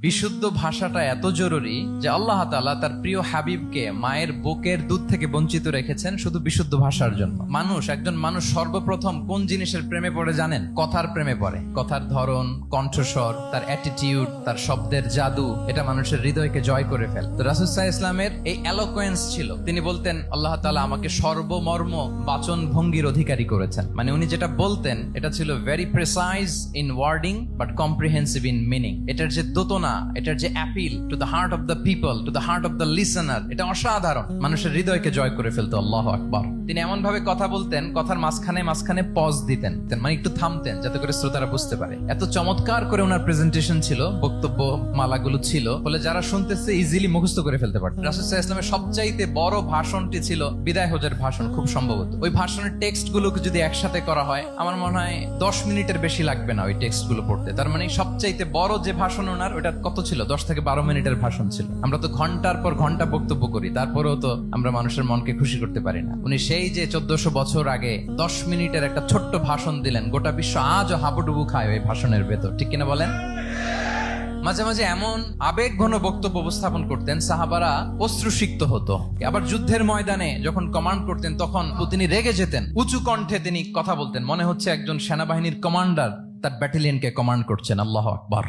বিশুদ্ধ ভাষাটা এত জরুরি যে আল্লাহ তাআলা তার প্রিয় হাবিবকে মায়ের বুকের দুধ থেকে বঞ্চিত রেখেছেন শুধু বিশুদ্ধ ভাষার জন্য। একজন মানুষ সর্বপ্রথম কোন জিনিসের প্রেমে পড়ে জানেন? কথার প্রেমে পড়ে। কথার ধরন, কণ্ঠস্বর, তার অ্যাটিটিউড, তার শব্দের জাদু, এটা মানুষের হৃদয়কে জয় করে ফেলে। তো রাসূল সাল্লাল্লাহু আলাইহি ওয়াসাল্লামের এই এলোকোয়েন্স ছিল। তিনি বলতেন আল্লাহ তাআলা আমাকে সর্বমর্ম বাচন ভঙ্গির অধিকারী করেছেন। মানে উনি যেটা বলতেন এটা ছিল very precise in wording but comprehensive in meaning. এটার যে দোতনা, এটার যে appeal to the heart of the people, to the heart of the listener, এটা অসাধারণ। মানুষের হৃদয়কে জয় করে ফেলতো। আল্লাহু আকবার। তিনি এমন ভাবে কথা বলতেন, কথার মাঝখানে পজ দিতেন, মানে একটু থামতেন যাতে করে শ্রোতারা বুঝতে পারে। এত চমৎকার করে ওনার প্রেজেন্টেশন ছিল, বক্তব্য মালাগুলো ছিল, ফলে যারা শুনতেছে ইজিলি মুখস্থ করে ফেলতে পারত। রাসূল সাল্লাল্লাহু আলাইহি ওয়াসাল্লামের সবচাইতে বড় ভাষণটি ছিল বিদায় হজের ভাষণ, খুব সম্ভবত। ওই ভাষণের টেক্সট গুলোকে যদি একসাথে করা হয়, আমার মনে হয় 10 মিনিটের বেশি লাগবে না ওই টেক্সট গুলো পড়তে। তার মানে সবচাইতে বড় যে ভাষণ ওনার, ওটা কত ছিল? 10 থেকে 12 মিনিটের ভাষণ ছিল। আমরা তো ঘন্টার পর ঘন্টা বক্তব্য করি, তারপরেও তো আমরা মানুষের মনকে খুশি করতে পারি না। উনি সেই যে 1400 বছর আগে 10 মিনিটের একটা ছোট্ট ভাষণ দিলেন, গোটা বিশ্ব আজও হাবুডুবু খায় ওই ভাষণের ভেতর, ঠিক কিনা বলেন? মাঝে মাঝে এমন আবেগ ঘন বক্তব্য উপস্থাপন করতেন, সাহাবারা অশ্রুসিক্ত হতো। আবার যুদ্ধের ময়দানে যখন কমান্ড করতেন, তখন তিনি রেগে যেতেন। উঁচু কণ্ঠে তিনি কথা বলতেন, মনে হচ্ছে একজন সেনাবাহিনীর কমান্ডার তার ব্যাটালিয়নকে কমান্ড করছেন। আল্লাহু আকবার।